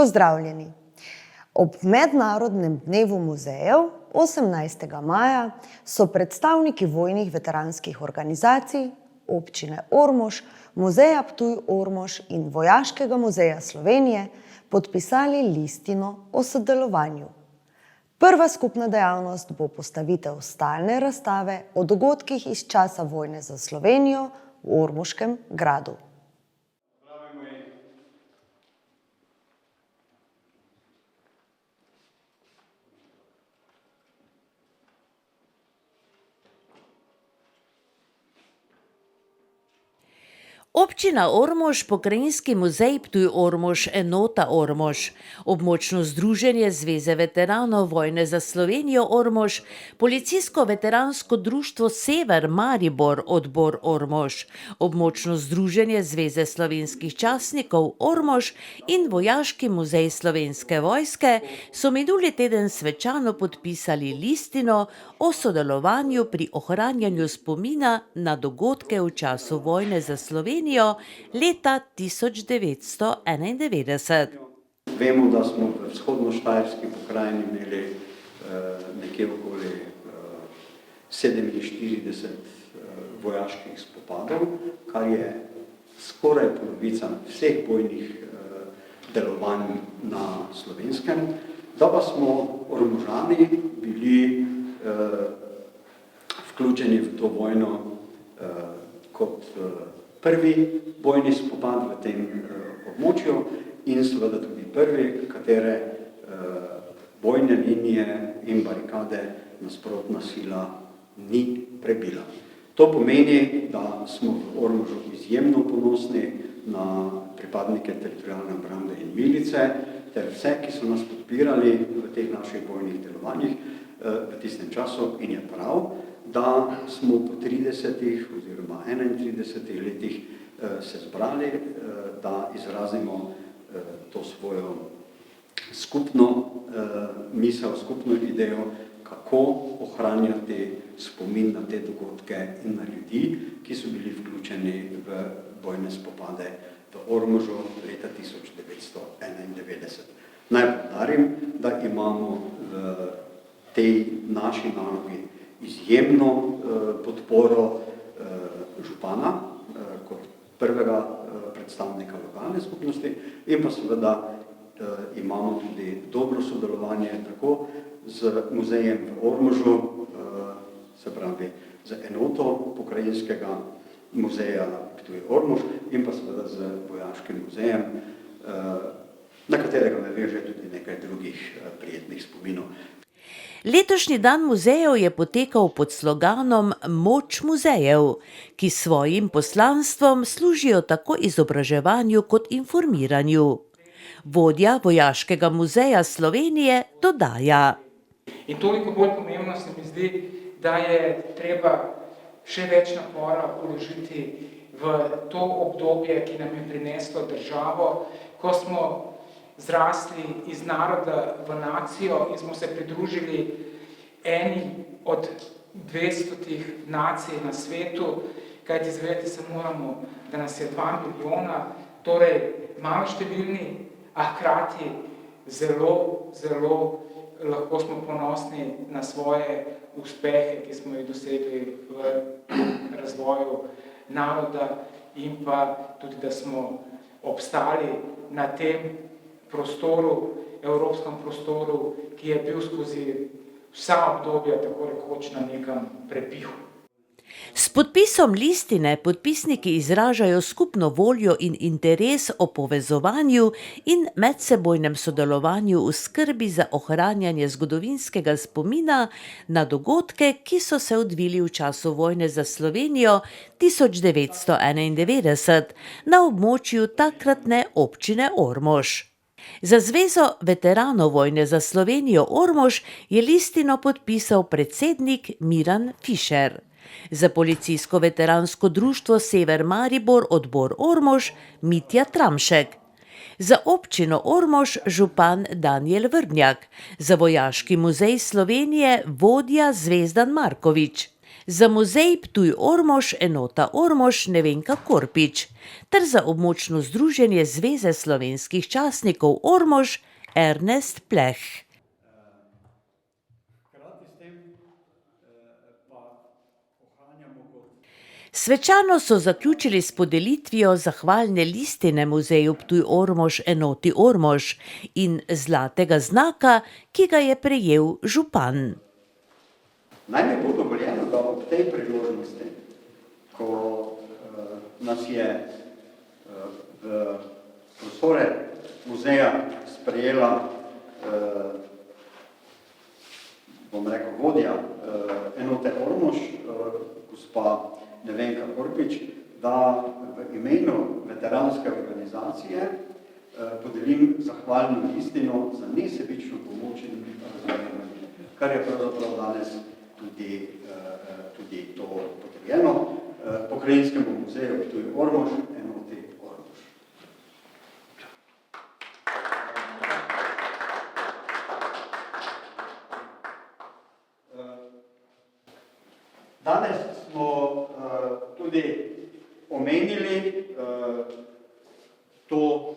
Pozdravljeni! Ob Mednarodnem dnevu muzejev 18. maja so predstavniki vojnih veteranskih organizacij, občine Ormož, Muzeja Ptuj-Ormož in Vojaškega muzeja Slovenije podpisali listino o sodelovanju. Prva skupna dejavnost bo postavitev stalne razstave o dogodkih iz časa vojne za Slovenijo v Ormoškem gradu. Občina Ormož, Pokrajinski muzej Ptuj-Ormož, enota Ormož, območno združenje Zveze veteranov vojne za Slovenijo Ormož, policijsko-veteransko društvo Sever Maribor, odbor Ormož, območno združenje Zveze slovenskih častnikov Ormož in Vojaški muzej Slovenske vojske so minuli teden svečano podpisali listino o sodelovanju pri ohranjanju spomina na dogodke v času vojne za Slovenijo leta 1991. Vemo, da smo v vzhodno-štajerski pokrajini imeli nekje okoli 47 vojaških spopadov, kar je skoraj polovica vseh bojnih delovanj na Slovenskem. Da pa smo Ormožani bili vključeni v to vojno kot prvi bojni spopad v tem območju in seveda tudi prvi, katere bojne linije in barikade nasprotna sila ni prebila. To pomeni, da smo v Ormožu izjemno ponosni na pripadnike teritorialne obrambe in milice ter vse, ki so nas podpirali v teh naših bojnih delovanjih v tistem času, in je prav, da smo po 30 oziroma 31 letih se zbrali, da izrazimo to svojo skupno misel, skupno idejo, kako ohranjati spomin na te dogodke in na ljudi, ki so bili vključeni v bojne spopade v Ormožu leta 1991. Naj poudarim, da imamo v tej naši nalogi izjemno podporo župana kot prvega predstavnika lokalne skupnosti in pa seveda imamo tudi dobro sodelovanje tako z muzejem v Ormožu, se pravi z enoto Pokrajinskega muzeja Ptuj-Ormož in pa seveda z Vojaškim muzejem, na katerega me veže tudi nekaj drugih prijetnih spominov. Letošnji dan muzejev je potekal pod sloganom Moč muzejev, ki s svojim poslanstvom služijo tako izobraževanju kot informiranju. Vodja Vojaškega muzeja Slovenije dodaja: In toliko bolj pomembno se mi zdi, da je treba še več napora vložiti v to obdobje, ki nam je prineslo državo, ko smo zrasli iz naroda v nacijo in smo se pridružili eni od 200 nacij na svetu, kajti zavedati se moramo, da nas je 2 milijona, torej malo številni, a hkrati zelo lahko smo ponosni na svoje uspehe, ki smo jih dosegli v razvoju naroda in pa tudi, da smo obstali na tem prostoru, evropskem prostoru, ki je bil skozi vsa obdobja tako rekoč na nekem prepihu. S podpisom listine podpisniki izražajo skupno voljo in interes o povezovanju in medsebojnem sodelovanju v skrbi za ohranjanje zgodovinskega spomina na dogodke, ki so se odvili v času vojne za Slovenijo 1991 na območju takratne občine Ormož. Za Zvezo veteranov vojne za Slovenijo Ormož je listino podpisal predsednik Miran Fišer. Za policijsko-veteransko društvo Sever Maribor, odbor Ormož, Mitja Tramšek. Za občino Ormož župan Danijel Vrnjak. Za Vojaški muzej Slovenije vodja Zvezdan Markovič. za muzej Ptuj-Ormož enota Ormož Nevenka Korpič ter za območno združenje Zveze slovenskih častnikov Ormož Ernest Pleh. Svečano so zaključili s podelitvijo zahvalne listine muzeju Ptuj-Ormož enoti Ormož in zlatega znaka, ki ga je prejel župan. Naj mi bo dovoljeno, da ob tej priložnosti, ko nas je v prostore muzeja sprejela, bom rekel, vodja enote Ormož, gospa Nevenka Korpič, da v imenu veteranske organizacije podelim zahvalno listino za nesebično pomoč in razumevanje, kar je pravzaprav danes tudi to potrjeno Pokrajinskemu muzeju Ptuj-Ormož enoti Ormož. Danes smo tudi omenili to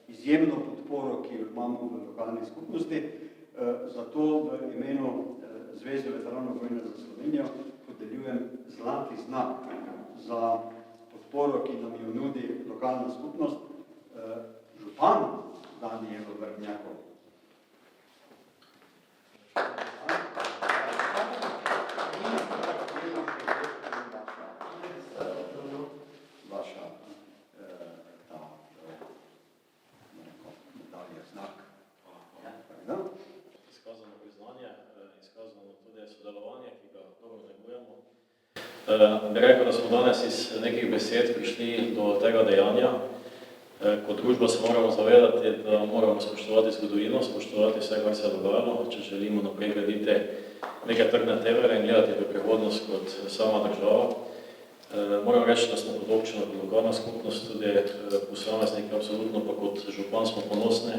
izjemno podporo, ki jo imamo v lokalni skupnosti, zato v imenu Zveze veteranov vojne za Slovenijo podeljujem zlati znak za podporo, ki nam jo nudi lokalna skupnost, župan Danijel Vrhnjakov. Bi rekel, da smo danes iz nekih besed prišli do tega dejanja. Kot družba se moramo zavedati, da moramo spoštovati zgodovino, spoštovati vse, kar se je dogajalo, če želimo naprej graditi neke trdne temelje in gledati v prihodnost kot sama država. Moram reči, da smo kot občina, kot lokalna skupnost, tudi posamezniki, absolutno pa kot župan smo ponosni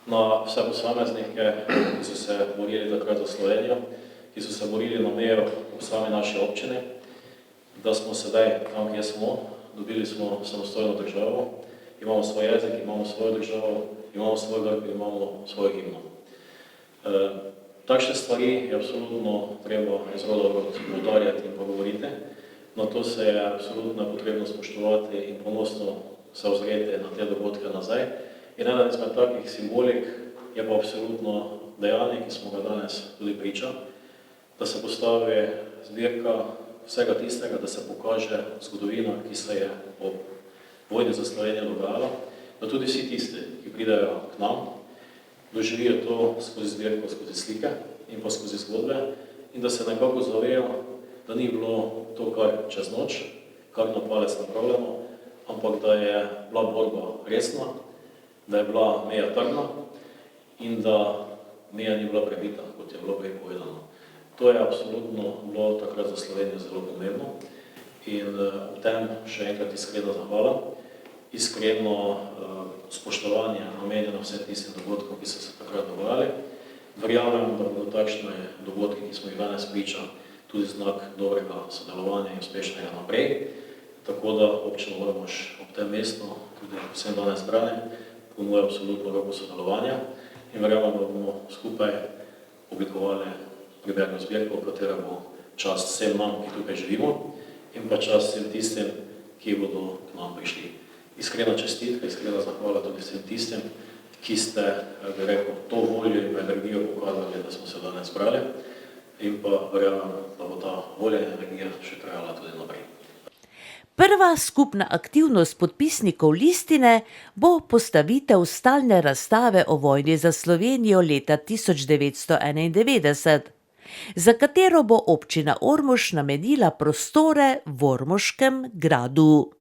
na vse posameznike, ki so se borili takrat za Slovenijo, ki so se borili na mejo v sami naši občini, da smo sedaj tam, kjer smo, dobili smo samostojno državo, imamo svoj jezik, imamo svojo državo, imamo svoj grb, imamo svojo himno. Takšne stvari je absolutno treba iz roda v rod poudarjati in pogovoriti, na to se je absolutno potrebno spoštovati in ponosno se ozreti na te dogodke nazaj. In eden izmed takih simbolik je pa absolutno dejanje, ki smo ga danes tudi priča, da se postavi zbirka vsega tistega, da se pokaže zgodovina, ki se je po vojni za Slovenijo dogajala, da tudi vsi tisti, ki pridejo k nam, doživijo to skozi zbirko, skozi slike in pa skozi zgodbe in da se nekako zavejo, da ni bilo to kar čez noč, kar na palec napravljeno, ampak da je bila borba resna, da je bila meja trdna in da meja ni bila prebita, kot je bilo prej povedano. To je absolutno bilo takrat za Slovenijo zelo pomembno in ob tem še enkrat iskrena zahvala, iskreno spoštovanje namenjeno vsem tistim dogodkom, ki so se takrat dogajali. Verjamem, da bodo takšne dogodke, ki smo jih danes priča, tudi znak dobrega sodelovanja in uspešnega naprej. Tako da občina Ormož ob tem mestu, tudi vsem danes zbranim, ponuja absolutno roko sodelovanja in verjamem, da bomo skupaj oblikovali primerno zbirko, v katera bo čast vsem nam, ki tukaj živimo, in pa čast vsem tistim, ki bodo k nam prišli. Iskrena čestitka, iskrena zahvala tudi vsem tistim, ki ste, bi rekel, to voljo in energijo pokazali, da smo se danes zbrali, in pa verjamem, da bo ta volja in energija še trajala tudi naprej. Prva skupna aktivnost podpisnikov listine bo postavitev stalne razstave o vojni za Slovenijo leta 1991, za katero bo občina Ormož namenila prostore v Ormoškem gradu.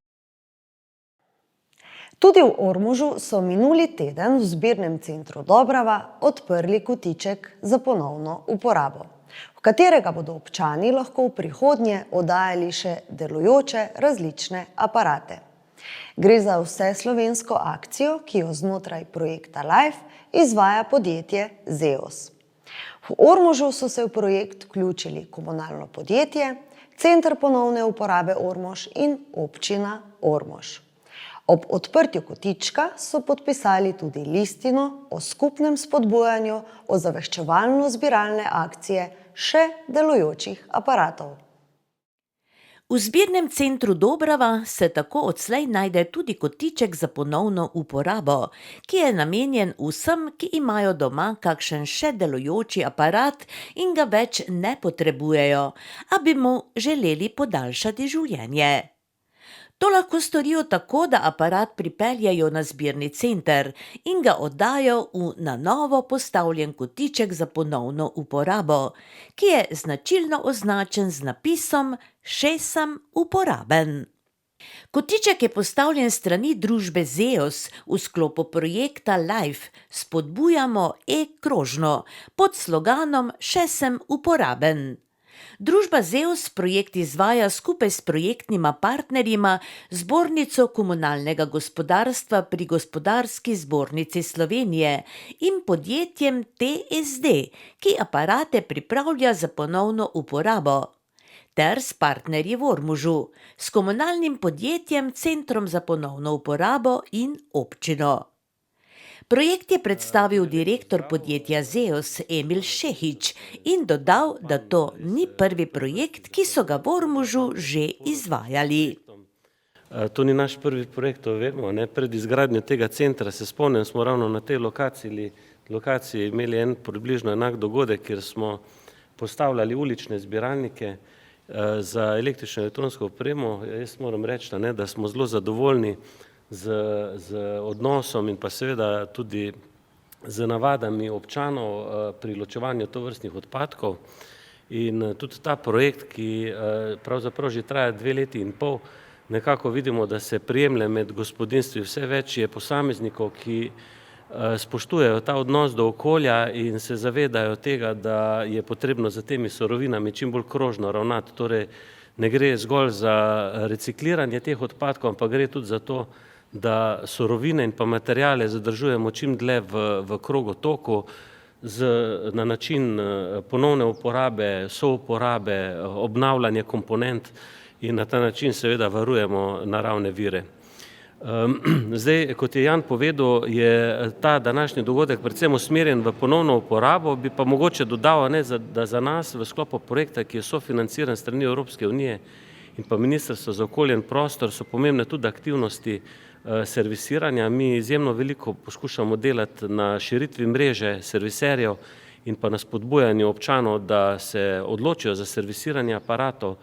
Tudi v Ormožu so minuli teden v zbirnem centru Dobrava odprli kotiček za ponovno uporabo, v katerega bodo občani lahko v prihodnje oddajali še delujoče različne aparate. Gre za vseslovensko akcijo, ki jo znotraj projekta Life izvaja podjetje Zeos. V Ormožu so se v projekt vključili komunalno podjetje, Center ponovne uporabe Ormož in občina Ormož. Ob odprtju kotička so podpisali tudi listino o skupnem spodbujanju ozaveščevalno-zbiralne akcije še delujočih aparatov. V zbirnem centru Dobrava se tako odslej najde tudi kotiček za ponovno uporabo, ki je namenjen vsem, ki imajo doma kakšen še delujoči aparat in ga več ne potrebujejo, a bi mu želeli podaljšati življenje. To lahko storijo tako, da aparat pripeljejo na zbirni center in ga oddajo v na novo postavljen kotiček za ponovno uporabo, ki je značilno označen z napisom "Še sem uporaben". Kotiček je postavljen s strani družbe Zeos v sklopu projekta Life Spodbujamo e-krožno pod sloganom "Še sem uporaben". Družba Zeus projekt izvaja skupaj s projektnima partnerjima Zbornico komunalnega gospodarstva pri Gospodarski zbornici Slovenije in podjetjem TSD, ki aparate pripravlja za ponovno uporabo, ter s partnerji v Ormožu, s komunalnim podjetjem Centrom za ponovno uporabo in občino. Projekt je predstavil direktor podjetja Zeus Emil Šehič in dodal, da to ni prvi projekt, ki so ga v Ormožu že izvajali. To ni naš prvi projekt, to vemo. Pred izgradnjo tega centra, se spomnim, smo ravno na tej lokaciji imeli en približno enak dogodek, kjer smo postavljali ulične zbiralnike za električno elektronsko opremo. Jaz moram reči, da smo zelo zadovoljni z odnosom in pa seveda tudi z navadami občanov pri ločevanju tovrstnih odpadkov. In tudi ta projekt, ki pravzaprav že traja 2 leti in pol, nekako vidimo, da se prijemlje med gospodinstvi. Vse več je posameznikov, ki spoštujejo ta odnos do okolja in se zavedajo tega, da je potrebno za temi surovinami čim bolj krožno ravnati. Torej, ne gre zgolj za recikliranje teh odpadkov, ampak gre tudi za to, da surovine in pa materijale zadržujemo čim dlje v krogotoku na način ponovne uporabe, souporabe, obnavljanja komponent in na ta način seveda varujemo naravne vire. Zdaj, kot je Jan povedal, je ta današnji dogodek predvsem usmerjen v ponovno uporabo, bi pa mogoče dodal, da za nas v sklopu projekta, ki je sofinanciran strani Evropske unije in pa Ministrstvo za okolje in prostor, so pomembne tudi aktivnosti servisiranja. Mi izjemno veliko poskušamo delati na širitvi mreže serviserjev in pa na spodbujanju občanov, da se odločijo za servisiranje aparatov,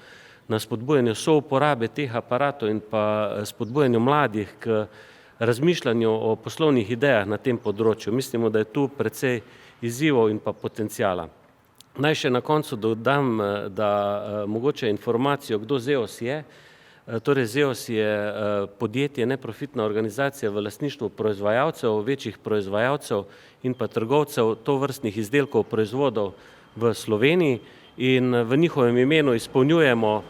na spodbujanju souporabe teh aparatov in pa spodbujanju mladih k razmišljanju o poslovnih idejah na tem področju. Mislimo, da je tu precej izzivov in pa potencijala. Naj še na koncu dodam, da mogoče informacijo, kdo Zeos je. Torej, Zeos je podjetje, neprofitna organizacija v lastništvu proizvajalcev, večjih proizvajalcev in pa trgovcev tovrstnih izdelkov, proizvodov v Sloveniji in v njihovem imenu izpolnjujemo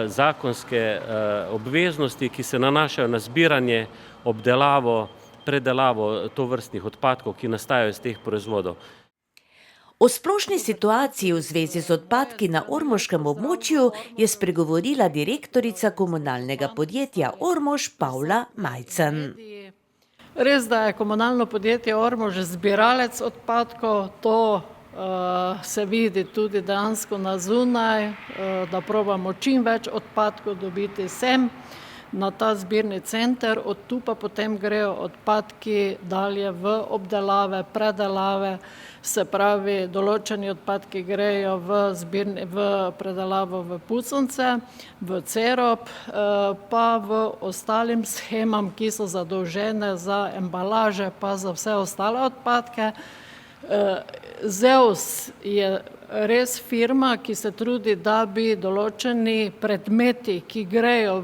zakonske obveznosti, ki se nanašajo na zbiranje, obdelavo, predelavo tovrstnih odpadkov, ki nastajajo iz teh proizvodov. O splošni situaciji v zvezi z odpadki na ormoškem območju je spregovorila direktorica komunalnega podjetja Ormož Pavla Majcen. Res, da je komunalno podjetje Ormož zbiralec odpadkov, to se vidi tudi dejansko na zunaj, da probamo čim več odpadkov dobiti sem na ta zbirni center, od tu pa potem grejo odpadki dalje v obdelave, predelave, se pravi, določeni odpadki grejo v predelavo v puconce, v cerop, pa v ostalim shemam, ki so zadolžene za embalaže, pa za vse ostale odpadke. Zeus je res firma, ki se trudi, da bi določeni predmeti, ki grejo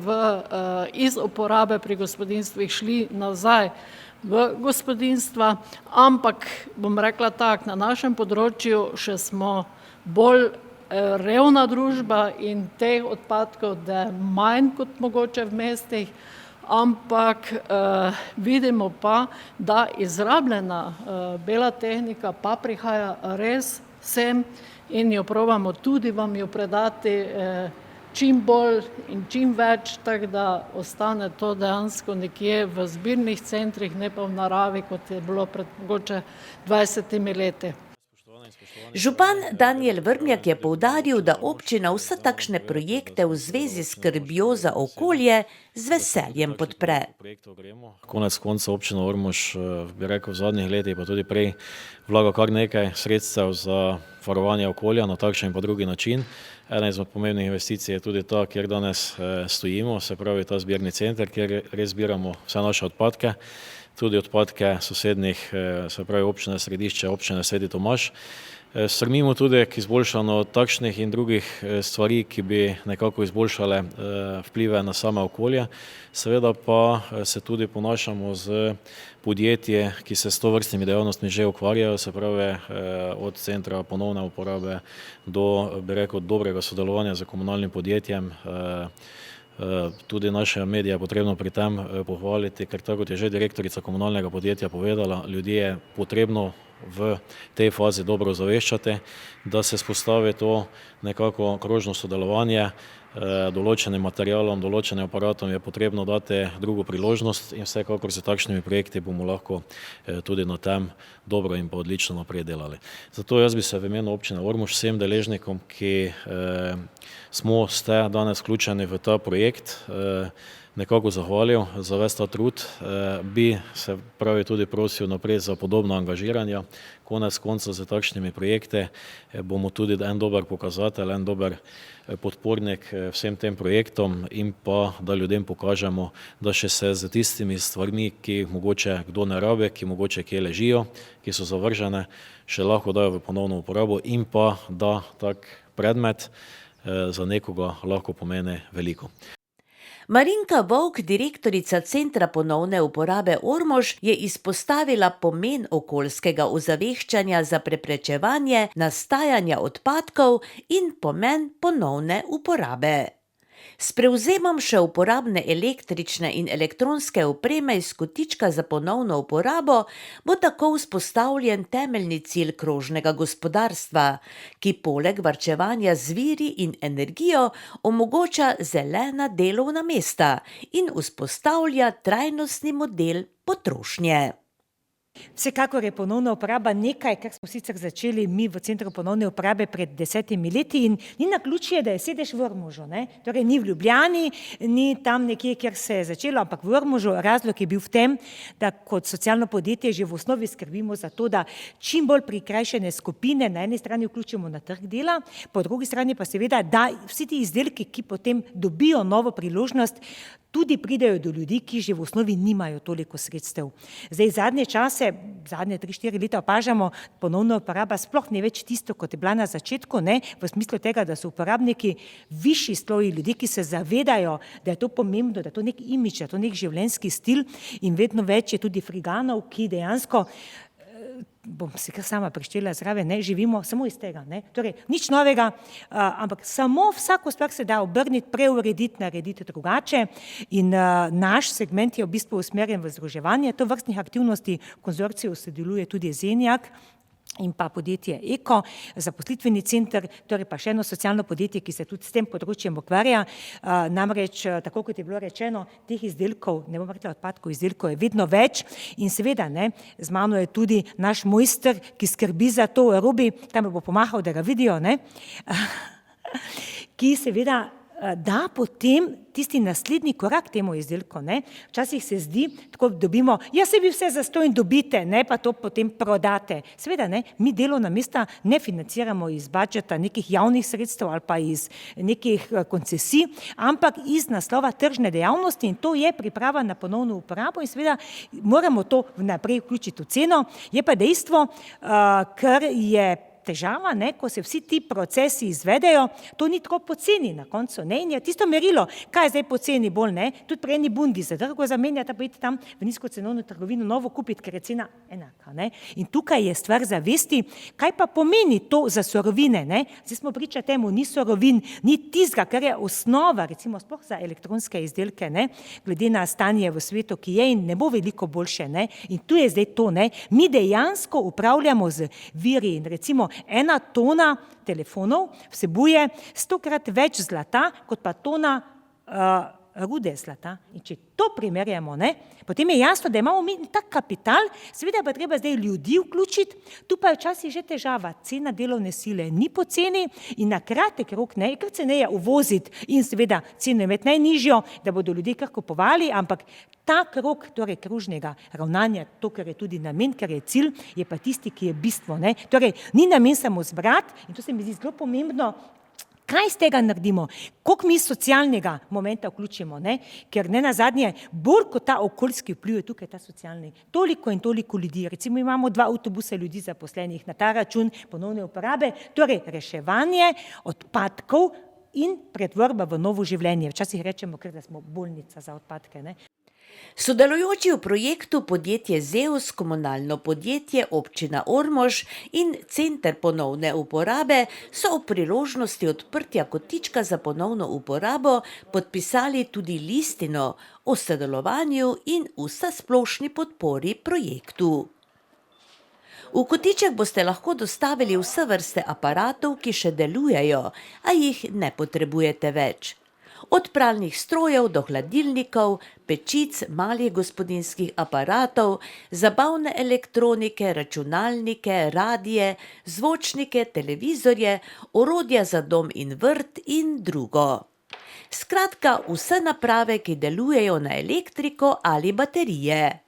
iz uporabe pri gospodinstvih, šli nazaj v gospodinstva, ampak bom rekla tako, na našem področju še smo bolj revna družba in teh odpadkov, da je manj kot mogoče v mestih, ampak vidimo pa, da izrabljena bela tehnika pa prihaja res sem in jo probamo tudi vam jo predati čim bolj in čim več, tako da ostane to dejansko nekje v zbirnih centrih, ne pa v naravi, kot je bilo pred mogoče 20 leti. Župan Danijel Vrmjak je poudaril, da občina vse takšne projekte v zvezi s skrbjo za okolje z veseljem podpre. Konec konca občina Ormož, bi rekel, v zadnjih letih pa tudi prej vlaga kar nekaj sredstev za varovanje okolja na takšen in pa drugi način. Ena izmed pomembnih investicij je tudi ta, kjer danes stojimo, se pravi ta zbirni center, kjer res zbiramo vse naše odpadke, tudi odpadke sosednjih, se pravi občine Središče, občine Sveti Tomaž. Strmimo tudi k izboljšanju takšnih in drugih stvari, ki bi nekako izboljšale vplive na same okolje. Seveda pa se tudi ponašamo z podjetji, ki se s tovrstnimi dejavnostmi že ukvarjajo, se pravi od centra ponovne uporabe do, bi rekel, dobrega sodelovanja z komunalnim podjetjem. Tudi naše medije je potrebno pri tem pohvaliti, ker tako kot je že direktorica komunalnega podjetja povedala, ljudje je potrebno v tej fazi dobro zaveščati, da se spostavi to nekako krožno sodelovanje, določenim materialom, določenim aparatom je potrebno dati drugo priložnost in vsekakor z takšnimi projekti bomo lahko tudi na tem dobro in pa odlično naprej delali. Zato jaz bi se v imenu občine Ormož vsem deležnikom, ki ste danes vključeni v ta projekt, nekako zahvalil za ves ta trud, bi se pravi tudi prosil naprej za podobno angažiranje. Konec konca z takšnimi projekti bomo tudi en dober pokazatelj, en dober podpornik vsem tem projektom in pa da ljudem pokažemo, da še se z tistimi stvarmi, ki jih mogoče kdo ne rabi, ki mogoče kje ležijo, ki so zavržene, še lahko dajo v ponovno uporabo in pa da tak predmet za nekoga lahko pomeni veliko. Marinka Vovk, direktorica Centra ponovne uporabe Ormož, je izpostavila pomen okoljskega ozaveščanja za preprečevanje nastajanja odpadkov in pomen ponovne uporabe. S prevzemom še uporabne električne in elektronske opreme iz kotička za ponovno uporabo bo tako vzpostavljen temeljni cilj krožnega gospodarstva, ki poleg varčevanja z viri in energijo omogoča zelena delovna mesta in vzpostavlja trajnostni model potrošnje. Vsekakor je ponovna uporaba nekaj, kar smo sicer začeli mi v Centru ponovne uporabe pred 10 leti in ni naključje, da je sedež v Ormožu. Torej ni v Ljubljani, ni tam nekje, kjer se je začelo, ampak v Ormožu. Razlog je bil v tem, da kot socialno podjetje že v osnovi skrbimo za to, da čim bolj prikrajšane skupine na eni strani vključimo na trg dela, po drugi strani pa seveda, da vsi ti izdelki, ki potem dobijo novo priložnost, tudi pridejo do ljudi, ki že v osnovi nimajo toliko sredstev. Zdaj zadnje čase, zadnje 3-4 leta opažamo, ponovna uporaba sploh ne več tisto, kot je bila na začetku, v smislu tega, da so uporabniki višji sloji ljudi, ki se zavedajo, da je to pomembno, da je to nek imidž, da je to nek življenjski stil in vedno več je tudi friganov, ki dejansko, bom si kar sama prištela zraven, živimo samo iz tega. Torej, nič novega, ampak samo vsako stvar se da obrniti, preurediti, narediti drugače in naš segment je v bistvu usmerjen v združevanje tovrstnih aktivnosti. V konzorciju sodeluje tudi Zenjak in pa podjetje Eko, zaposlitveni center, torej pa še eno socialno podjetje, ki se tudi s tem področjem ukvarja. Namreč, tako kot je bilo rečeno, teh izdelkov, ne bom rekla odpadkov, izdelkov je vedno več in seveda, z mano je tudi naš mojster, ki skrbi za to, Robi, tam bo pomahal, da ga vidijo, ki seveda da potem tisti naslednji korak temu izdelku. Včasih se zdi, tako dobimo, se vi vse zastonj dobite, pa to potem prodate. Seveda, mi delovna mesta ne financiramo iz budžeta nekih javnih sredstev ali pa iz nekih koncesij, ampak iz naslova tržne dejavnosti in to je priprava na ponovno uporabo in seveda moramo to vnaprej vključiti v ceno. Je pa dejstvo, ker je težava, ko se vsi ti procesi izvedejo, to ni tako poceni na koncu. In je tisto merilo, kaj je zdaj poceni bolj, tudi pri eni bundi za drago zamenjati, pa iti tam v nizkocenovno trgovino novo kupiti, ker je cena enaka. In tukaj je stvar zavesti, kaj pa pomeni to za surovine. Zdaj smo priča temu, ni surovin, ni tizga, kar je osnova, recimo sploh za elektronske izdelke, glede na stanje v svetu, ki je in ne bo veliko boljše. In tu je zdaj to, mi dejansko upravljamo z viri in recimo ena tona telefonov vsebuje 100-krat več zlata, kot pa tona rude zlata. In če to primerjamo, potem je jasno, da imamo mi tak kapital, seveda pa treba zdaj ljudi vključiti, tu pa je včasih že težava, cena delovne sile ni poceni in na kratek rok je kar ceneje uvoziti in seveda ceno imeti najnižjo, da bodo ljudje kar kupovali, ampak ta krog, torej kružnega ravnanja, to, kar je tudi namen, kar je cilj, je pa tisti, ki je bistvo. Torej, ni namen samo zbrati in to se mi zdi zelo pomembno, kaj z tega naredimo, koliko mi socialnega momenta vključimo, ker ne nazadnje, bolj kot ta okoljski vpliv je tukaj ta socialni, toliko in toliko ljudi, recimo imamo 2 avtobusa ljudi zaposlenih na ta račun ponovne uporabe, torej reševanje odpadkov in pretvorba v novo življenje. Včasih rečemo, ker da smo bolnica za odpadke. Sodelujoči v projektu podjetje Zeus, komunalno podjetje občina Ormož in Center ponovne uporabe so ob priložnosti odprtja kotička za ponovno uporabo podpisali tudi listino o sodelovanju in vsesplošni podpori projektu. V kotiček boste lahko dostavili vse vrste aparatov, ki še delujejo, a jih ne potrebujete več. Od pralnih strojev do hladilnikov, pečic, malih gospodinjskih aparatov, zabavne elektronike, računalnike, radije, zvočnike, televizorje, orodja za dom in vrt in drugo. Skratka, vse naprave, ki delujejo na elektriko ali baterije.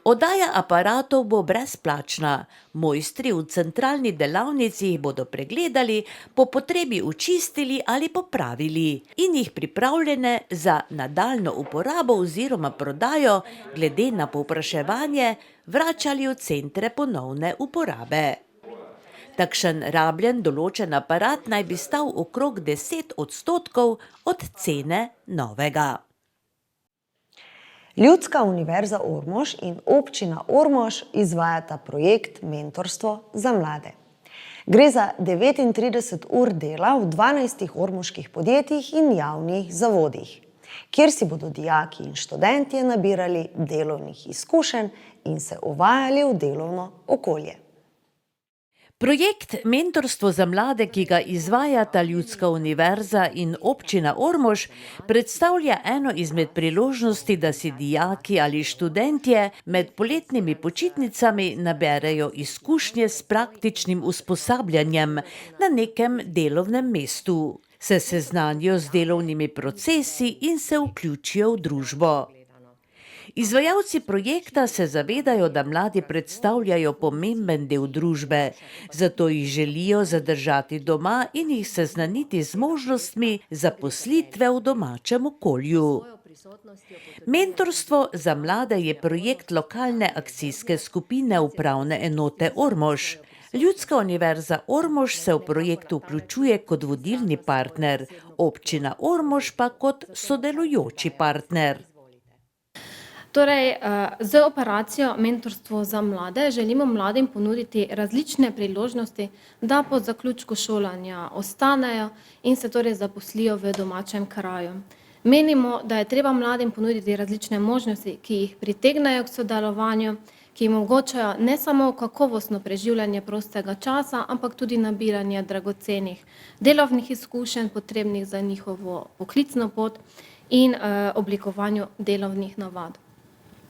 Oddaja aparatov bo brezplačna. Mojstri v centralni delavnici jih bodo pregledali, po potrebi očistili ali popravili in jih pripravljene za nadaljnjo uporabo oziroma prodajo glede na povpraševanje vračali v centre ponovne uporabe. Takšen rabljen določen aparat naj bi stal okrog 10% od cene novega. Ljudska univerza Ormož in občina Ormož izvajata projekt Mentorstvo za mlade. Gre za 39 ur dela v 12 ormoških podjetjih in javnih zavodih, kjer si bodo dijaki in študentje nabirali delovnih izkušenj in se uvajali v delovno okolje. Projekt Mentorstvo za mlade, ki ga izvajata Ljudska univerza in občina Ormož, predstavlja eno izmed priložnosti, da si dijaki ali študentje med poletnimi počitnicami naberejo izkušnje s praktičnim usposabljanjem na nekem delovnem mestu, se seznanijo z delovnimi procesi in se vključijo v družbo. Izvajalci projekta se zavedajo, da mladi predstavljajo pomemben del družbe, zato jih želijo zadržati doma in jih seznaniti z možnostmi zaposlitve v domačem okolju. Mentorstvo za mlade je projekt lokalne akcijske skupine upravne enote Ormož. Ljudska univerza Ormož se v projektu vključuje kot vodilni partner, občina Ormož pa kot sodelujoči partner. Torej, z operacijo Mentorstvo za mlade želimo mladim ponuditi različne priložnosti, da po zaključku šolanja ostanejo in se torej zaposlijo v domačem kraju. Menimo, da je treba mladim ponuditi različne možnosti, ki jih pritegnajo k sodelovanju, ki jim omogočajo ne samo kakovostno preživljanje prostega časa, ampak tudi nabiranje dragocenih delovnih izkušenj, potrebnih za njihovo poklicno pot in oblikovanju delovnih navad.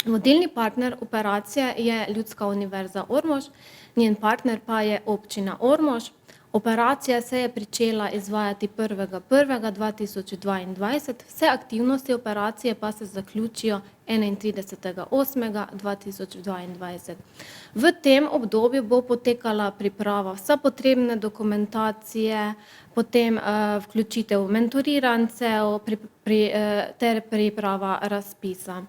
Vodilni partner operacije je Ljudska univerza Ormož, njen partner pa je občina Ormož. Operacija se je pričela izvajati 1.1.2022, vse aktivnosti operacije pa se zaključijo 31.8.2022. V tem obdobju bo potekala priprava vse potrebne dokumentacije, potem vključitev mentorirancev ter priprava razpisa.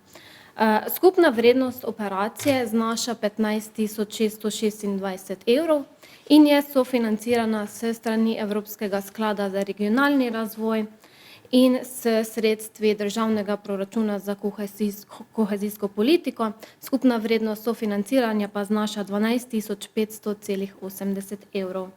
Skupna vrednost operacije znaša 15.626 evrov in je sofinancirana s strani Evropskega sklada za regionalni razvoj in s sredstvi državnega proračuna za kohezijsko politiko. Skupna vrednost sofinanciranja pa znaša 12.500,80 evrov.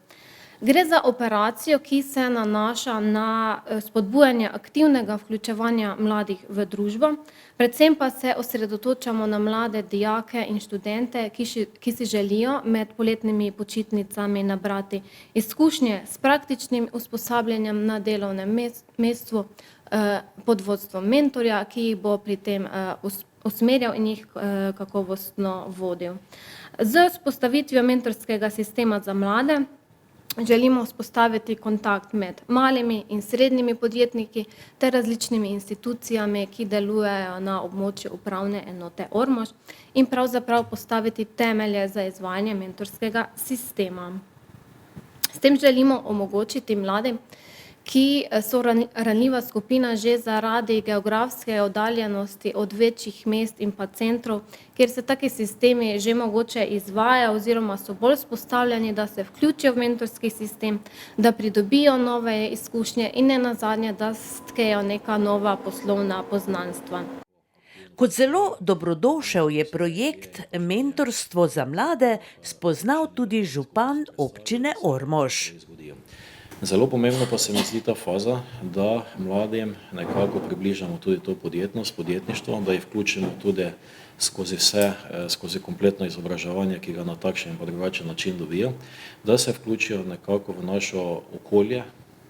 Gre za operacijo, ki se nanaša na spodbujanje aktivnega vključevanja mladih v družbo, predvsem pa se osredotočamo na mlade dijake in študente, ki si želijo med poletnimi počitnicami nabrati izkušnje s praktičnim usposabljanjem na delovnem mestu pod vodstvom mentorja, ki jih bo pri tem usmerjal in jih kakovostno vodil. Z vzpostavitvijo mentorskega sistema za mlade želimo vzpostaviti kontakt med malimi in srednjimi podjetniki ter različnimi institucijami, ki delujejo na območju upravne enote Ormož in pravzaprav postaviti temelje za izvajanje mentorskega sistema. S tem želimo omogočiti mladim, ki so ranljiva skupina že zaradi geografske oddaljenosti od večjih mest in pa centrov, kjer se taki sistemi že mogoče izvaja oziroma so bolj vzpostavljeni, da se vključijo v mentorski sistem, da pridobijo nove izkušnje in nenazadnje, da stkejo neka nova poslovna poznanstva. Kot zelo dobrodošel je projekt Mentorstvo za mlade spoznal tudi župan občine Ormož. Zelo pomembno pa se mi zdi ta faza, da mladim nekako približamo tudi to podjetnost, podjetništvo, da jih vključimo tudi skozi vse, skozi kompletno izobraževanje, ki ga na takšen in pa drugačen način dobijo, da se vključijo nekako v našo okolje,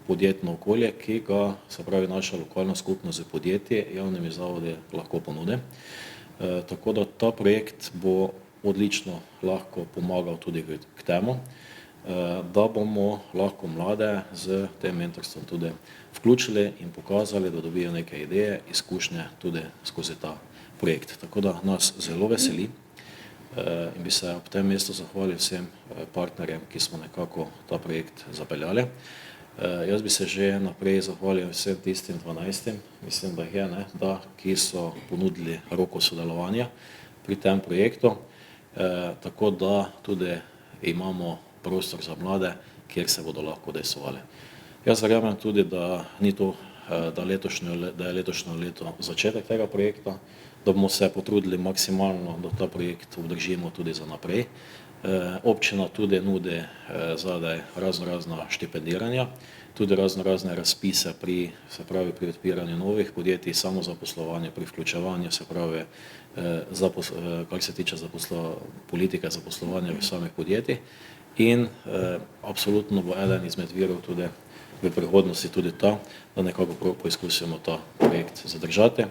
podjetno okolje, ki ga, se pravi, naša lokalna skupnost z podjetji, javnimi zavodi lahko ponude. Tako da ta projekt bo odlično lahko pomagal tudi k temu, da bomo lahko mlade z tem mentorstvom tudi vključili in pokazali, da dobijo neke ideje, izkušnje tudi skozi ta projekt. Tako da nas zelo veseli in bi se ob tem mestu zahvalil vsem partnerjem, ki smo nekako ta projekt zapeljali. Jaz bi se že naprej zahvalil vsem tistim 12, mislim, da jih je, ki so ponudili roko sodelovanja pri tem projektu, tako da tudi imamo prostor za mlade, kjer se bodo lahko udejstvovali. Jaz verjamem tudi, da ni to, da je letošnje leto začetek tega projekta, da bomo se potrudili maksimalno, da ta projekt obdržimo tudi za naprej. Občina tudi nudi zadaj raznorazna štipendiranja, tudi raznorazne razpise pri odpiranju novih podjetij, samozaposlovanje, pri vključevanju, se pravi, kar se tiče politike zaposlovanja v samih podjetij. In absolutno bo eden izmed virov tudi v prihodnosti tudi ta, da nekako poizkusimo ta projekt zadržati,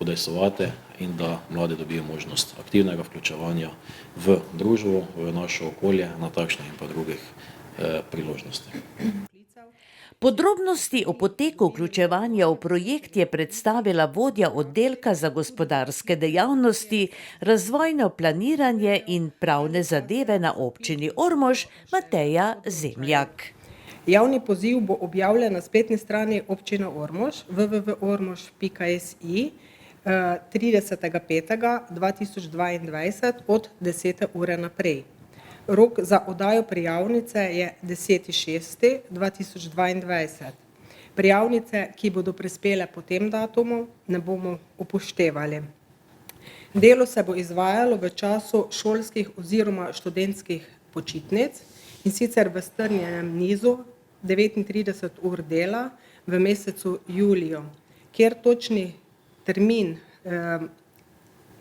udejstvovati in da mladi dobijo možnost aktivnega vključevanja v družbo, v naše okolje, na takšnih in pa drugih priložnostih. Podrobnosti o poteku vključevanja v projekt je predstavila vodja oddelka za gospodarske dejavnosti, razvojno planiranje in pravne zadeve na občini Ormož, Mateja Zemljak. Javni poziv bo objavljen na spletni strani občine Ormož www.ormož.si 30.5.2022 od 10. ure naprej. Rok za oddajo prijavnice je 10.6.2022. Prijavnice, ki bodo prispele po tem datumu, ne bomo upoštevali. Delo se bo izvajalo v času šolskih oziroma študentskih počitnic in sicer v strnjenem nizu 39 ur dela v mesecu juliju, kjer točni termin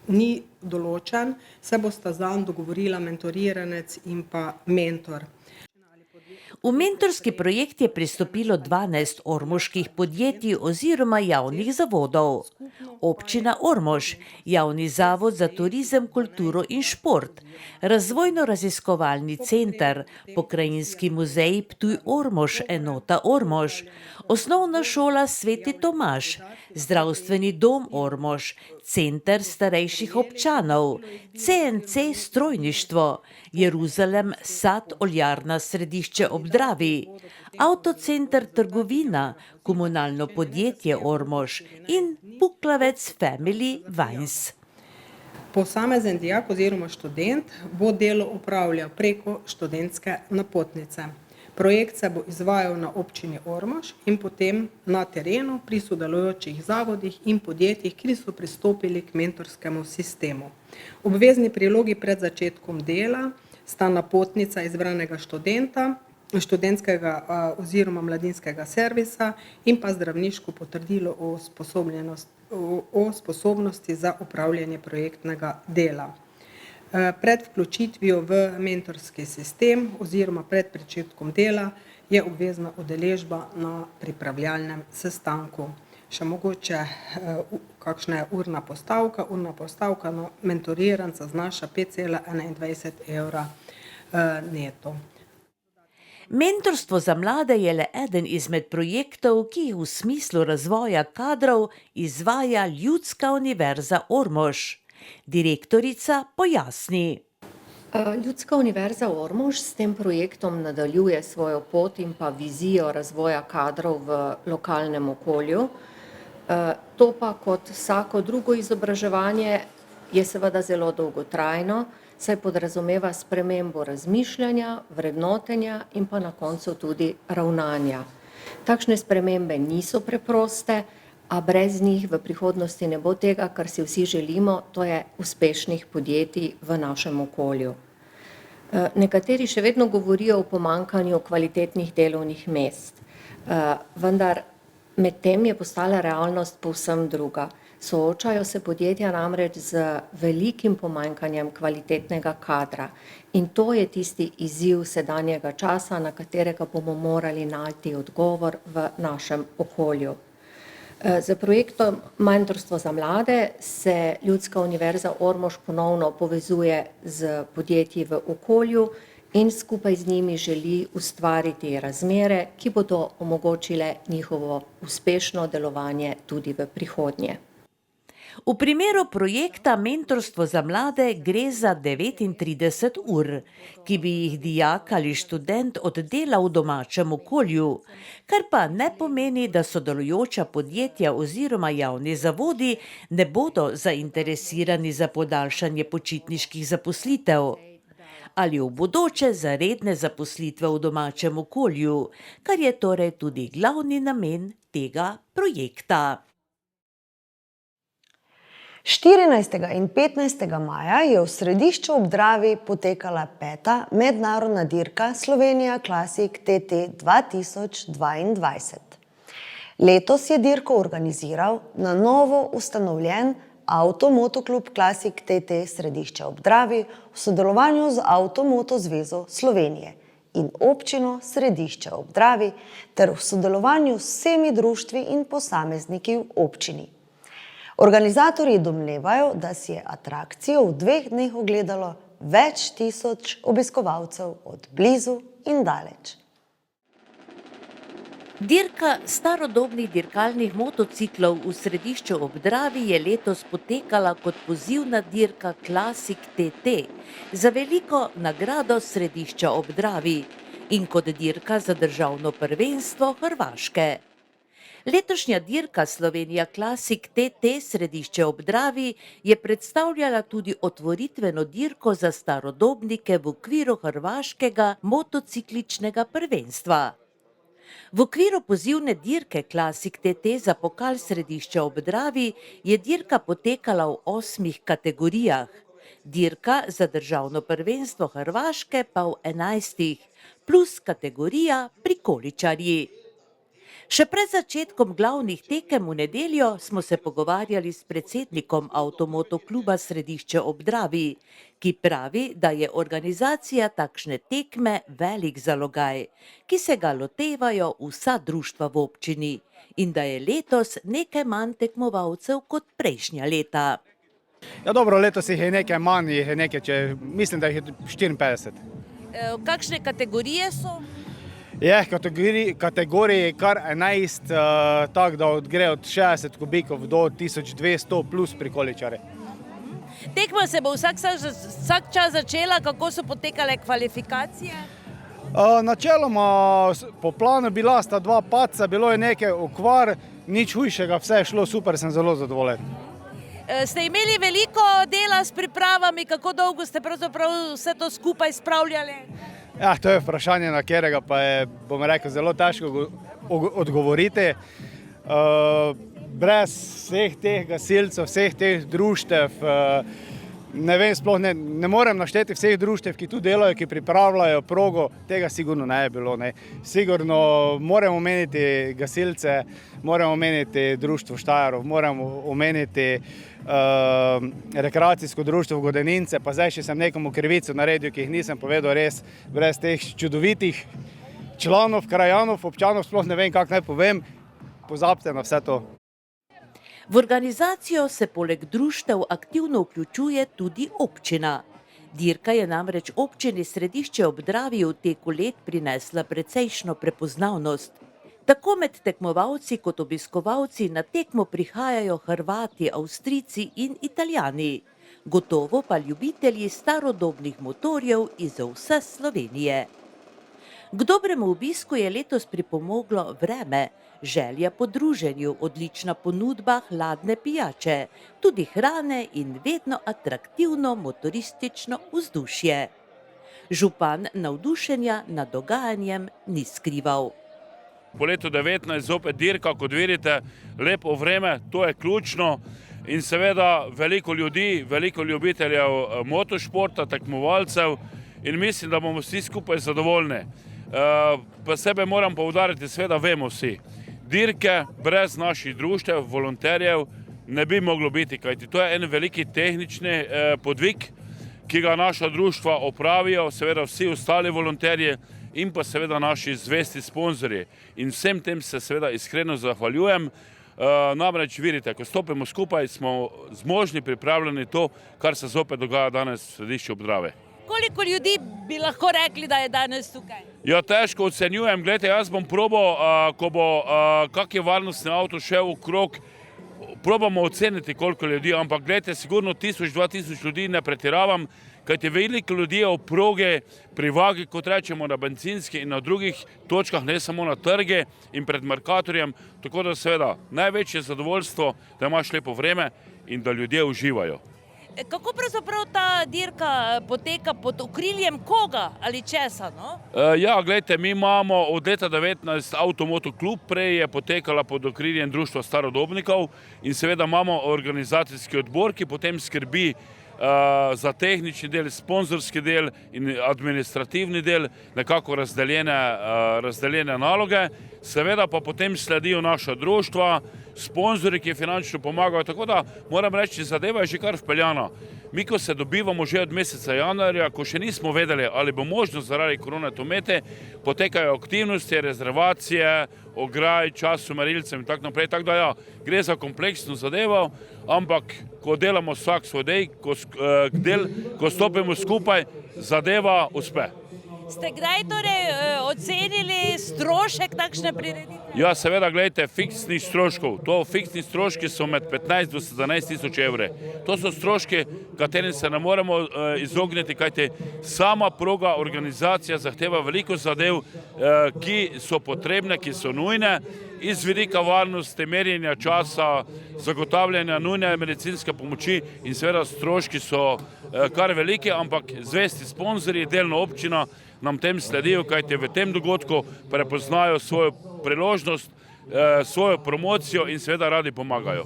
ni določen, se bosta zanj dogovorila mentoriranec in pa mentor. V mentorski projekt je pristopilo 12 ormoških podjetij oziroma javnih zavodov. Občina Ormož, Javni zavod za turizem, kulturo in šport, Razvojno-raziskovalni center, Pokrajinski muzej Ptuj Ormož, enota Ormož, Osnovna šola Sveti Tomaž, Zdravstveni dom Ormož, Center starejših občanov, CNC strojništvo, Jeruzalem sad oljarna središče ob Dravi, Avtocenter trgovina, komunalno podjetje Ormož in Puklavec Family Wines. Posamezen dijak oziroma študent bo delo opravljal preko študentske napotnice. Projekt se bo izvajal na občini Ormož in potem na terenu pri sodelujočih zavodih in podjetjih, ki so pristopili k mentorskemu sistemu. Obvezni prilogi pred začetkom dela sta napotnica izbranega študenta študentskega oziroma mladinskega servisa in pa zdravniško potrdilo o sposobnosti za upravljanje projektnega dela. Pred vključitvijo v mentorski sistem oziroma pred pričetkom dela je obvezna udeležba na pripravljalnem sestanku. Še mogoče kakšna je urna postavka. Urna postavka na mentoriranca znaša 5,21 evra neto. Mentorstvo za mlade je le eden izmed projektov, ki jih v smislu razvoja kadrov izvaja Ljudska univerza Ormož. Direktorica pojasni. Ljudska univerza Ormož s tem projektom nadaljuje svojo pot in pa vizijo razvoja kadrov v lokalnem okolju. To pa kot vsako drugo izobraževanje je seveda zelo dolgotrajno, saj podrazumeva spremembo razmišljanja, vrednotenja in pa na koncu tudi ravnanja. Takšne spremembe niso preproste, a brez njih v prihodnosti ne bo tega, kar si vsi želimo, to je uspešnih podjetij v našem okolju. Nekateri še vedno govorijo o pomanjkanju kvalitetnih delovnih mest, vendar medtem je postala realnost povsem druga. Soočajo se podjetja namreč z velikim pomanjkanjem kvalitetnega kadra in to je tisti izziv sedanjega časa, na katerega bomo morali najti odgovor v našem okolju. Z projektom Mentorstvo za mlade se Ljudska univerza Ormož ponovno povezuje z podjetji v okolju in skupaj z njimi želi ustvariti razmere, ki bodo omogočile njihovo uspešno delovanje tudi v prihodnje. V primeru projekta Mentorstvo za mlade gre za 39 ur, ki bi jih dijak ali študent oddelal v domačem okolju, kar pa ne pomeni, da sodelujoča podjetja oziroma javni zavodi ne bodo zainteresirani za podaljšanje počitniških zaposlitev ali v bodoče za redne zaposlitve v domačem okolju, kar je torej tudi glavni namen tega projekta. 14. in 15. maja je v Središču ob Dravi potekala 5. mednarodna dirka Slovenija Classic TT 2022. Letos je dirko organiziral na novo ustanovljen Avto-motoklub Classic TT Središče ob Dravi v sodelovanju z Avto-moto zvezo Slovenije in občino Središče ob Dravi ter v sodelovanju s vsemi društvi in posamezniki v občini. Organizatorji domnevajo, da si je atrakcijo v 2 dneh ogledalo več tisoč obiskovalcev od blizu in daleč. Dirka starodobnih dirkalnih motociklov v Središču ob Dravi je letos potekala kot pozivna dirka Classic TT za veliko nagrado Središča ob Dravi in kot dirka za državno prvenstvo Hrvaške. Letošnja dirka Slovenija Classic TT Središče ob Dravi je predstavljala tudi otvoritveno dirko za starodobnike v okviru hrvaškega motocikličnega prvenstva. V okviru pozivne dirke Classic TT za pokal Središča ob Dravi je dirka potekala v 8 kategorijah, dirka za državno prvenstvo Hrvaške pa v 11, plus kategorija prikoličarji. Še pred začetkom glavnih tekem v nedeljo smo se pogovarjali s predsednikom Avtomoto kluba Središče ob Dravi, ki pravi, da je organizacija takšne tekme velik zalogaj, ki se ga lotevajo vsa društva v občini in da je letos nekaj manj tekmovalcev kot prejšnja leta. Ja, dobro, letos jih je nekaj manj, mislim, da jih je 54. Kakšne kategorije so? Je kategorij kar 11, tako da gre od 60 kubikov do 1200 plus prikoličarje. Tekma se bo vsak čas začela, kako so potekale kvalifikacije? Načeloma po planu bila sta 2 padca, bilo je nekaj okvar, nič hujšega, vse je šlo super, sem zelo zadovoljen. Ste imeli veliko dela s pripravami, kako dolgo ste pravzaprav vse to skupaj spravljali? Ja, to je vprašanje, na katerega pa je, bom rekel, zelo težko odgovoriti. Brez vseh teh gasilcev, vseh teh društev, Ne vem, sploh ne morem našteti vseh društev, ki tu delajo, ki pripravljajo progo, tega sigurno ne je bilo. Ne. Sigurno moramo omeniti gasilce, moramo omeniti društvo Štajerov, moramo omeniti rekreacijsko društvo Godenince, pa zdaj še sem nekomu krivico naredil, ki jih nisem povedal res, brez teh čudovitih članov, krajanov, občanov, sploh ne vem, kako naj povem, pozabite na vse to. V organizacijo se poleg društev aktivno vključuje tudi občina. Dirka je namreč občini Središče ob Dravi v teku let prinesla precejšno prepoznavnost. Tako med tekmovalci kot obiskovalci na tekmo prihajajo Hrvati, Avstrijci in Italijani. Gotovo pa ljubitelji starodobnih motorjev iz vse Slovenije. K dobremu obisku je letos pripomoglo vreme, želja po druženju, odlična ponudba hladne pijače, tudi hrane in vedno atraktivno motoristično vzdušje. Župan navdušenja nad dogajanjem ni skrival. Po letu 19 zopet dirka, kot vidite, lepo vreme, to je ključno in seveda veliko ljudi, veliko ljubiteljev motošporta, tekmovalcev in mislim, da bomo vsi skupaj zadovoljni. Posebej moram poudariti, seveda vemo vsi, dirke brez naših društev, volonterjev ne bi moglo biti, kajti to je en veliki tehnični podvig, ki ga naša društva opravijo, seveda vsi ostali volonterji in pa seveda naši zvesti sponzorji. In vsem tem se seveda iskreno zahvaljujem. Namreč vidite, ko stopimo skupaj, smo zmožni, pripravljeni to, kar se zopet dogaja danes v Središču ob Dravi. Koliko ljudi bi lahko rekli, da je danes tukaj? Ja, težko ocenjujem. Glejte, jaz bom probal, ko bo kak je varnostni avto šel okrog, probamo oceniti, koliko ljudi, ampak gledajte, sigurno 1000-2000 ljudi ne pretiravam, kajti veliko ljudi je v proge pri Vagi, kot rečemo, na bencinski in na drugih točkah, ne samo na trge in pred Mercatorjem, tako da seveda največje zadovoljstvo, da imaš lepo vreme in da ljudje uživajo. Kako pravzaprav ta dirka poteka pod okriljem koga ali česa? No? Ja, gledajte, mi imamo od leta 19 Avtomoto klub, prej je potekala pod okriljem Društva starodobnikov in seveda imamo organizacijski odbor, ki potem skrbi za tehnični del, sponzorski del in administrativni del, nekako razdeljene naloge. Seveda pa potem sledijo naša društva, sponzori, ki finančno pomagajo, tako da moram reči, zadeva je že kar vpeljana. Mi, ko se dobivamo že od meseca januarja, ko še nismo vedeli, ali bo možno zaradi korone to imeti, potekajo aktivnosti, rezervacije, ograj, času, merilcem in tako naprej. Tako da ja, gre za kompleksno zadevo, ampak ko delamo vsak svoj del, ko stopimo skupaj, zadeva uspe. Ste kdaj torej ocenili strošek takšne prireditve? Ja, seveda, gledajte, fiksnih stroškov. Fiksni stroški so med 15 do 17 tisoč evre. To so stroški, katerim se ne moremo izogniti, kajti sama proga, organizacija zahteva veliko zadev, ki so potrebne, ki so nujne, iz vidika varnosti, merjenja časa, zagotavljanja nujne medicinske pomoči in seveda stroški so kar veliki, ampak zvesti sponzorji, delno občina nam tem sledijo, kajti v tem dogodku prepoznajo svojo priložnost, svojo promocijo in seveda radi pomagajo.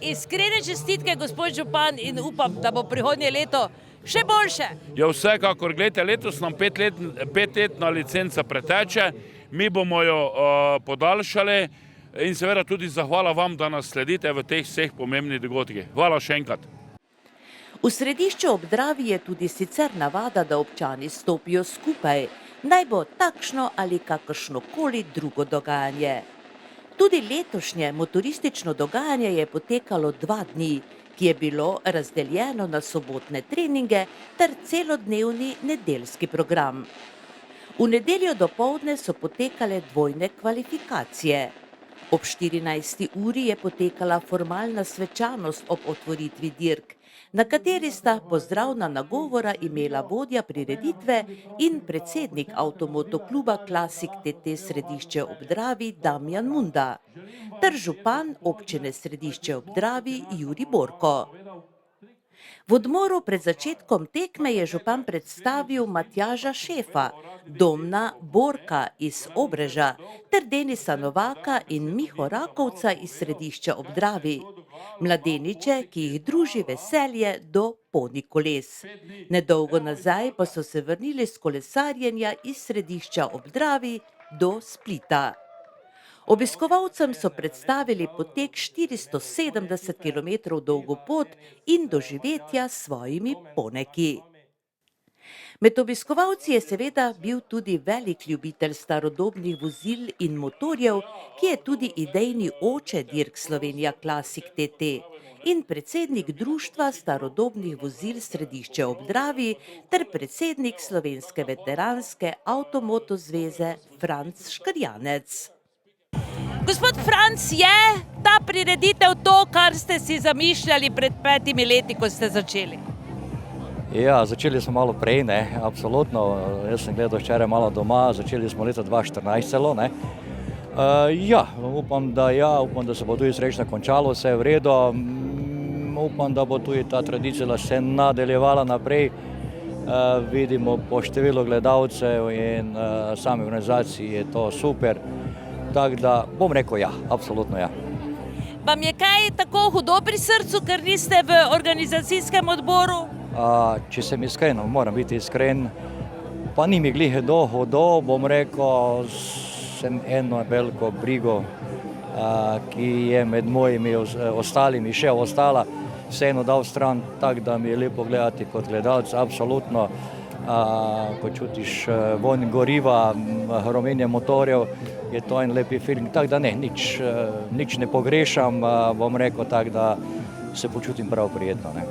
Iskrene čestitke, gospod župan, in upam, da bo prihodnje leto še boljše. Ja, vsekakor, gledajte, letos nam 5-letna licenca preteče, mi bomo jo podaljšali in seveda tudi zahvala vam, da nas sledite v teh vseh pomembnih dogodkih. Hvala še enkrat. V Središču ob Dravi je tudi sicer navada, da občani stopijo skupaj, naj bo takšno ali kakršnokoli drugo dogajanje. Tudi letošnje motoristično dogajanje je potekalo 2 dni, ki je bilo razdeljeno na sobotne treninge ter celodnevni nedeljski program. V nedeljo dopoldne so potekale dvojne kvalifikacije. Ob 14. uri je potekala formalna svečanost ob otvoritvi dirk, na kateri sta pozdravna nagovora imela vodja prireditve in predsednik Avtomoto kluba Klasik TT Središče ob Dravi Damjan Munda ter župan občine Središče ob Dravi Jurij Borko. V odmoru pred začetkom tekme je župan predstavil Matjaža Šefa, Domna Borka iz Obreža ter Denisa Novaka in Miho Rakovca iz Središča ob Dravi. mladeniče, ki jih druži veselje do ponikoles. Nedolgo nazaj pa so se vrnili s kolesarjenja iz Središča ob Dravi do Splita. Obiskovalcem so predstavili potek 470 km dolgo pot in doživetja s svojimi poneki. Med obiskovalci je seveda bil tudi velik ljubitelj starodobnih vozil in motorjev, ki je tudi idejni oče dirk Slovenija Classic TT in predsednik Društva starodobnih vozil Središče ob Dravi ter predsednik Slovenske veteranske avtomoto zveze Franc Škrjanec. Gospod Franc, je ta prireditev to, kar ste si zamišljali pred 5 leti, ko ste začeli? Ja, začeli smo malo prej, ne, absolutno. Jaz sem gledal včeraj malo doma, začeli smo leta 2014 celo, ne. Upam, da se bo tudi srečno končalo, vse je v redu. Upam, da bo tudi ta tradicija se nadaljevala naprej. Vidimo po številu gledalcev in sami organizaciji je to super. Tako da bom rekel ja, absolutno ja. Vam je kaj tako hudo pri srcu, ker niste v organizacijskem odboru? Če sem iskren, moram biti iskren, pa ni mi glih hudo, bom rekel, sem eno veliko brigo, ki je med mojimi ostalimi še ostala, vseeno dal stran, tako da mi je lepo gledati kot gledalec, absolutno, ko čutiš vonj goriva, hromenje motorjev, je to en lepi film, tako da ne, nič ne pogrešam, bom rekel, tako da se počutim prav prijetno, ne.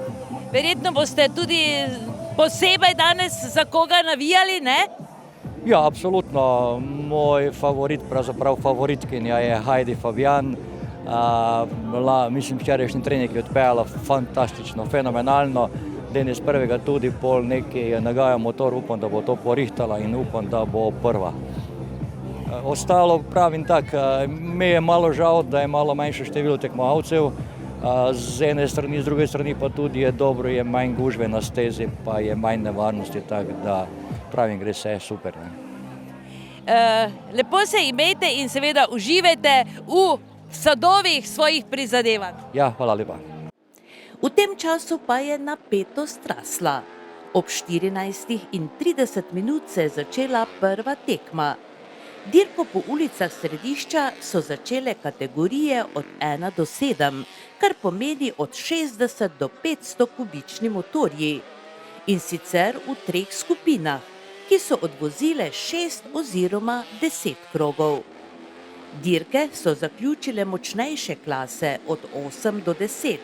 Verjetno boste tudi posebej danes za koga navijali, ne? Ja, absolutno. Moj favorit, pravzaprav favoritkinja je Heidi Fabian. Mislim, včerajšnji trening je odpeljala fantastično, fenomenalno. Danes prvega tudi pol nekaj nagaja motor, upam, da bo to porihtala in upam, da bo prva. Ostalo pravim tak, mi je malo žal, da je malo manjše število tekmovalcev. Z ene strani, z druge strani pa tudi je dobro, je manj gužve na stezi, pa je manj nevarnosti, tako da pravim, gre vse super. Lepo se imejte in seveda uživajte v sadovih svojih prizadevanj. Ja, hvala lepa. V tem času pa je napetost rasla. Ob 14:30 se je začela prva tekma. Dirko po ulicah Središča so začele kategorije od 1 do 7, kar pomeni od 60 do 500 kubični motorji. In sicer v 3 skupinah, ki so odvozile 6 oziroma 10 krogov. Dirke so zaključile močnejše klase od 8 do 10,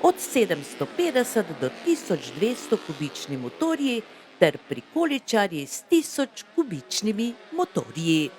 od 750 do 1200 kubični motorji ter prikoličarji s 1000 kubičnimi motorji.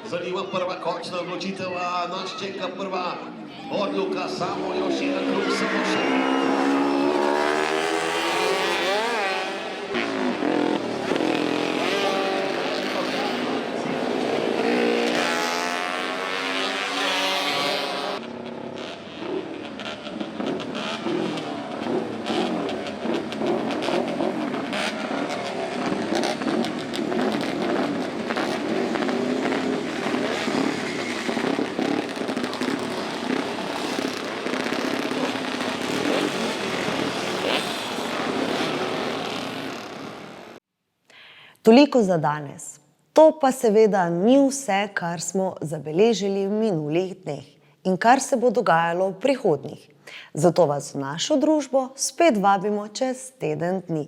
Zanima prva končna odločitev, nas čeka prva odluka, samo još jedan krug, samo še. Toliko za danes. To pa seveda ni vse, kar smo zabeležili v minulih dneh. in kar se bo dogajalo v prihodnjih. Zato vas v našo družbo spet vabimo čez teden dni.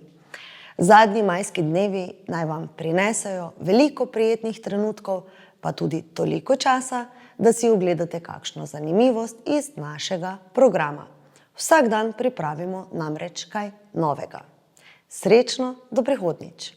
Zadnji majski dnevi naj vam prinesejo veliko prijetnih trenutkov, pa tudi toliko časa, da si ogledate kakšno zanimivost iz našega programa. Vsak dan pripravimo namreč kaj novega. Srečno, do prihodnjič!